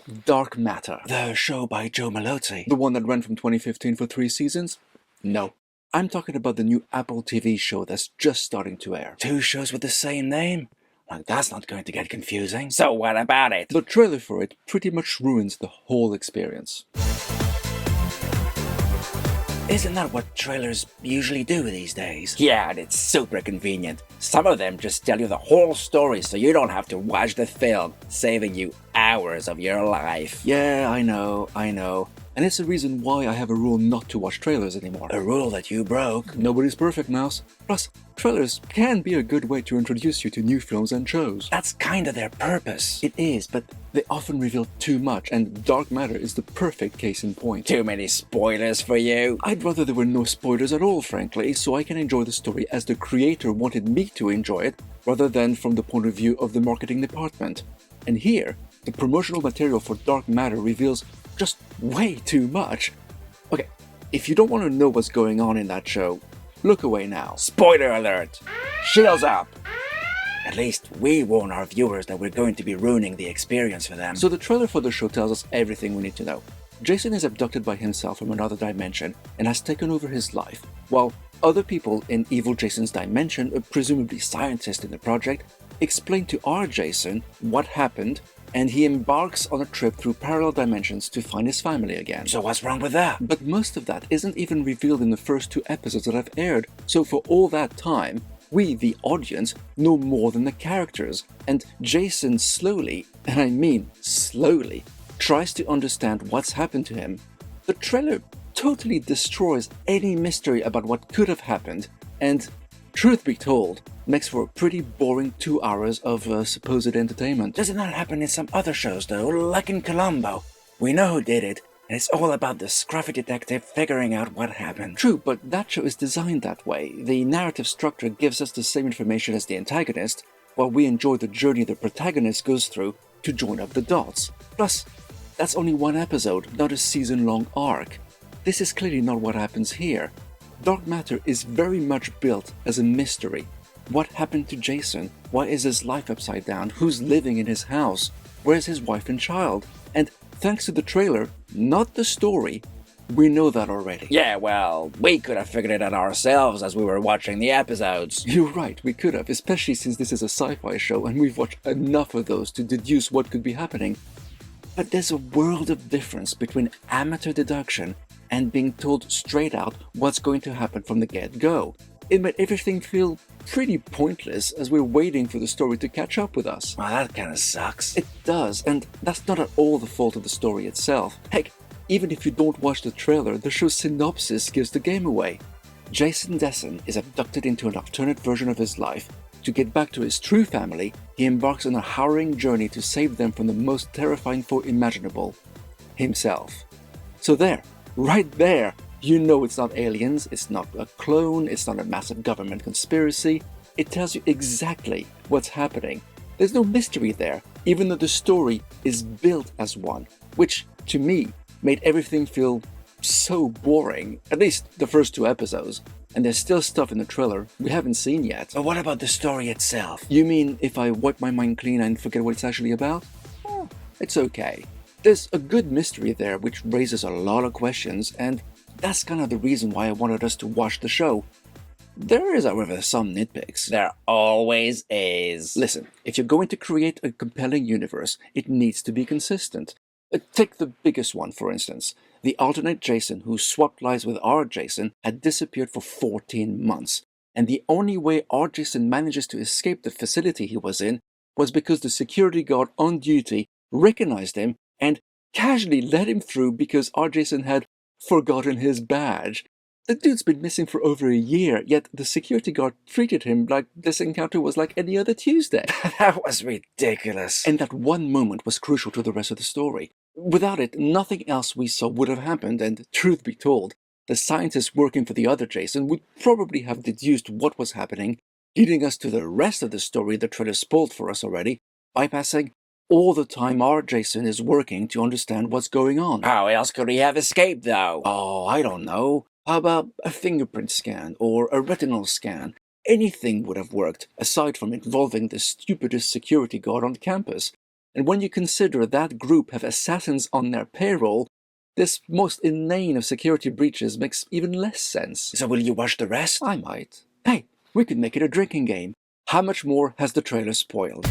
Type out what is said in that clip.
Dark Matter, the show by Joe Malotti, the one that ran from 2015 for 3 seasons? No. I'm talking about the new Apple TV show that's just starting to air. 2 shows with the same name? Like, that's not going to get confusing. So what about it? The trailer for it pretty much ruins the whole experience. Isn't that what trailers usually do these days? Yeah, and it's super convenient. Some of them just tell you the whole story so you don't have to watch the film, saving you hours of your life. Yeah, I know. And it's the reason why I have a rule not to watch trailers anymore. A rule that you broke. Nobody's perfect, Mouse. Plus, trailers can be a good way to introduce you to new films and shows. That's kinda their purpose. It is, but they often reveal too much, and Dark Matter is the perfect case in point. Too many spoilers for you? I'd rather there were no spoilers at all, frankly, so I can enjoy the story as the creator wanted me to enjoy it, rather than from the point of view of the marketing department. And here, the promotional material for Dark Matter reveals just way too much. Okay, if you don't want to know what's going on in that show, look away now. Spoiler alert! Shields up! At least we warn our viewers that we're going to be ruining the experience for them. So the trailer for the show tells us everything we need to know. Jason is abducted by himself from another dimension and has taken over his life, while other people in Evil Jason's dimension, presumably scientists in the project, explain to our Jason what happened, and he embarks on a trip through parallel dimensions to find his family again. So what's wrong with that? But most of that isn't even revealed in the first 2 episodes that have aired, so for all that time, we, the audience, know more than the characters, and Jason slowly, and I mean slowly, tries to understand what's happened to him. The trailer totally destroys any mystery about what could have happened, and, truth be told, makes for a pretty boring 2 hours of supposed entertainment. Doesn't that happen in some other shows though, like in Columbo? We know who did it, and it's all about the scruffy detective figuring out what happened. True, but that show is designed that way. The narrative structure gives us the same information as the antagonist, while we enjoy the journey the protagonist goes through to join up the dots. Plus, that's only 1 episode, not a season-long arc. This is clearly not what happens here. Dark Matter is very much built as a mystery. What happened to Jason? Why is his life upside down? Who's living in his house? Where's his wife and child? And thanks to the trailer, not the story, we know that already. Yeah, well, we could have figured it out ourselves as we were watching the episodes. You're right, we could have, especially since this is a sci-fi show and we've watched enough of those to deduce what could be happening. But there's a world of difference between amateur deduction and being told straight out what's going to happen from the get-go. It made everything feel pretty pointless as we're waiting for the story to catch up with us. Well, that kinda sucks. It does, and that's not at all the fault of the story itself. Heck, even if you don't watch the trailer, the show's synopsis gives the game away. Jason Dessen is abducted into an alternate version of his life. To get back to his true family, he embarks on a harrowing journey to save them from the most terrifying foe imaginable, himself. So there, right there, you know it's not aliens, it's not a clone, it's not a massive government conspiracy. It tells you exactly what's happening. There's no mystery there, even though the story is built as one, which, to me, made everything feel so boring, at least the first 2 episodes. And there's still stuff in the trailer we haven't seen yet. But what about the story itself? You mean if I wipe my mind clean and forget what it's actually about? Well, it's okay. There's a good mystery there which raises a lot of questions, and that's kind of the reason why I wanted us to watch the show. There is, however, some nitpicks. There always is. Listen, if you're going to create a compelling universe, it needs to be consistent. Take the biggest one, for instance. The alternate Jason who swapped lives with our Jason had disappeared for 14 months, and the only way our Jason manages to escape the facility he was in was because the security guard on duty recognized him and casually let him through because our Jason had forgotten his badge. The dude's been missing for over a year, yet the security guard treated him like this encounter was like any other Tuesday. That was ridiculous. And that one moment was crucial to the rest of the story. Without it, nothing else we saw would have happened, and truth be told, the scientists working for the other Jason would probably have deduced what was happening, leading us to the rest of the story the trailer spoiled for us already, bypassing all the time our Jason is working to understand what's going on. How else could he have escaped, though? Oh, I don't know. How about a fingerprint scan or a retinal scan? Anything would have worked, aside from involving the stupidest security guard on campus. And when you consider that group have assassins on their payroll, this most inane of security breaches makes even less sense. So will you watch the rest? I might. Hey, we could make it a drinking game. How much more has the trailer spoiled?